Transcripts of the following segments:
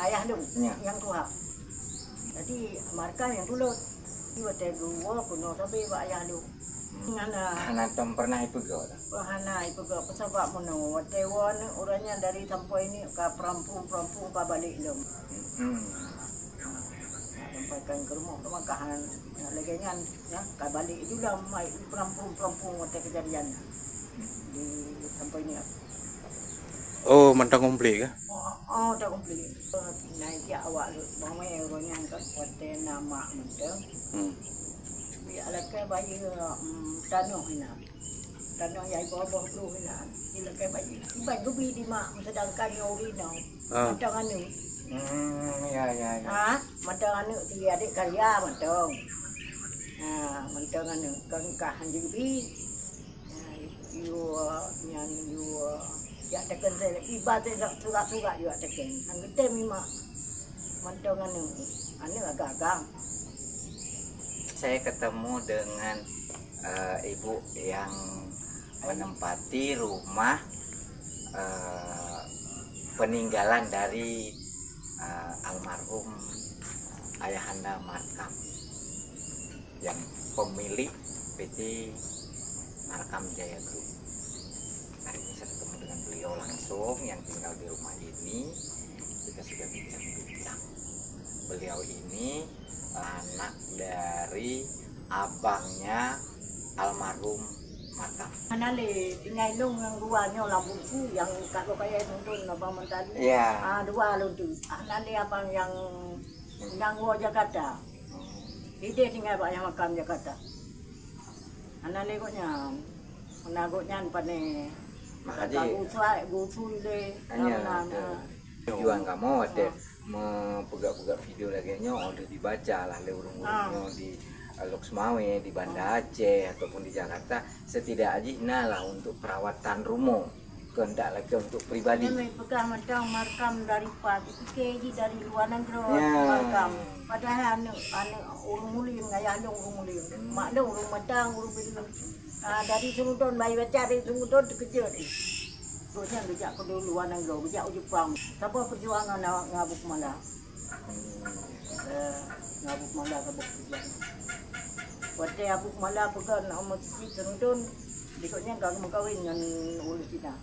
ayah lu Ya. yang tua. Jadi markam yang dulu iwa dua kuno tapi iwa ayah lu. Ngana Hana tom pernah itu gak? wahana ibu gak pesawat mono dewan orangnya dari sampai ini ke perampung ke balik lu. Sampaikan ke rumah kahan legengan ya ke balik itu dah mai perampung waktu kejadian di sampai ini. Oh, mentang komplit kah? Oh, dah komplit. Naik ya awak lu, mama orangnya kan waktu nama mentang. Alakay bayi tanong hina tanong yai bobo lu hina ilakay bayi iban gubi di mak sedangkan yori no matang anu Ya. Matang anu si adik karya matang matang anu kangkahan gubi yu nyan yu ya tekan saya ibat surat yu tekan angete mima matang anu agak-agak. Saya ketemu dengan ibu yang menempati rumah peninggalan dari almarhum Ayahanda Markam yang pemilik PT Markam Jaya Group. Hari ini saya ketemu dengan beliau langsung yang tinggal di rumah ini. Kita sudah bincang-bincang. Beliau ini anak dari abangnya almarhum Markam. Anale tinggal dong yang dua nyola buku yang kalau kayak nonton abang mentari. Iya. Dua lu tu. Anale abang yang gua Jakarta. Dia tinggal pak yang Makam Jakarta. Anale koknya menagoknya pane. Makanya gusu le. tujuan kamu ada pegak-pegak video lagi udah dibaca lah urung-urungnya di Loksmawe, di Banda Aceh ataupun di Jakarta setidaknya lah untuk perawatan rumah kehendak lagi untuk pribadi. Ini pegang macam Markam dari pagi keji dari luar negeri Ya. Markam. Padahal anu urung mulim ngayah dong urung mulim. Mak dong urung matang urung bilang. Dari sudut bayi baca dari sudut kecil. Terusnya bijak ke luar negeri, bijak Jepang. Siapa perjuangan ngabuk malah. Ngabuk malah kabuk perjuangan. Waktu abuk malah pegang umur cici sudut. Dikutnya gak mau kawin dengan urus Cina.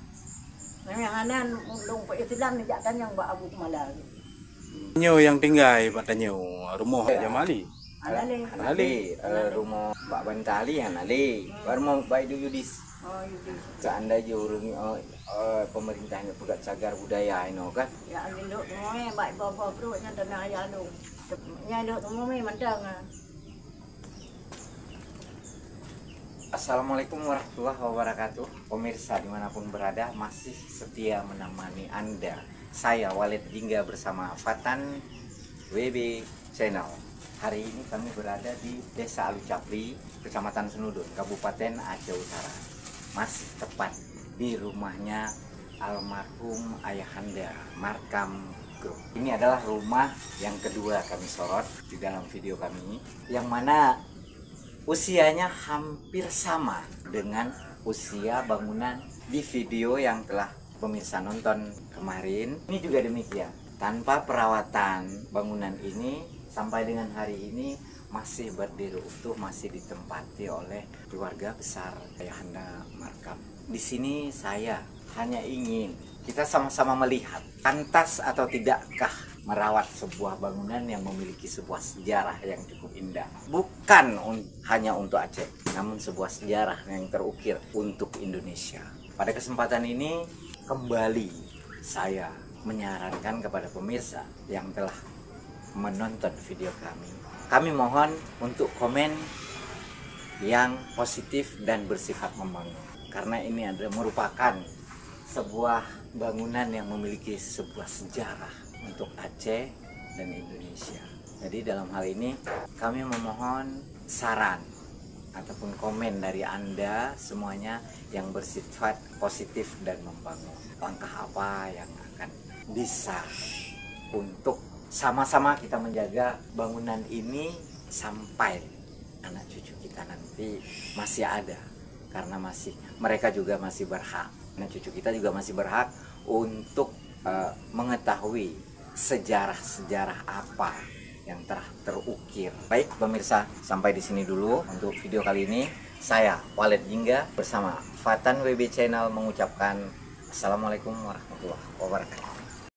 Yang hanan ulung Pak Islam ni jak yang buat abuk malah. Nyo yang tinggal pada nyo rumah Jamali. Alale. Rumah Mbak Bantali yang nali. Baru mau baik dulu dis. Oh, itu. Anda jurung pemerintahnya pegat cagar budaya ini kan. Ya aliluk semua baik bawa perutnya tanah ayah lu. Nyaluk semua mentang. Assalamualaikum warahmatullahi wabarakatuh. Pemirsa dimanapun berada masih setia menemani Anda. Saya Walid Dingga bersama Fatan WB Channel. Hari ini kami berada di Desa Alucapli, Kecamatan Senudun, Kabupaten Aceh Utara. Masih tepat di rumahnya almarhum Ayahanda Markam Group. Ini adalah rumah yang kedua kami sorot di dalam video kami, yang mana usianya hampir sama dengan usia bangunan di video yang telah pemirsa nonton kemarin. Ini juga demikian. Tanpa perawatan bangunan ini sampai dengan hari ini masih berdiri utuh, masih ditempati oleh keluarga besar Ayahanda Markam. Di sini saya hanya ingin kita sama-sama melihat pantas atau tidakkah merawat sebuah bangunan yang memiliki sebuah sejarah yang cukup indah. Bukan hanya untuk Aceh, namun sebuah sejarah yang terukir untuk Indonesia. Pada kesempatan ini kembali saya menyarankan kepada pemirsa yang telah menonton video kami mohon untuk komen yang positif dan bersifat membangun, karena ini adalah merupakan sebuah bangunan yang memiliki sebuah sejarah untuk Aceh dan Indonesia. Jadi dalam hal ini kami memohon saran ataupun komen dari Anda semuanya yang bersifat positif dan membangun. Langkah apa yang akan bisa untuk sama-sama kita menjaga bangunan ini sampai anak cucu kita nanti masih ada, karena mereka juga masih berhak, anak cucu kita juga masih berhak untuk mengetahui sejarah-sejarah apa yang telah terukir. Baik pemirsa, sampai di sini dulu untuk video kali ini. Saya Walid Jingga bersama Fatan WB Channel mengucapkan Assalamualaikum warahmatullahi wabarakatuh.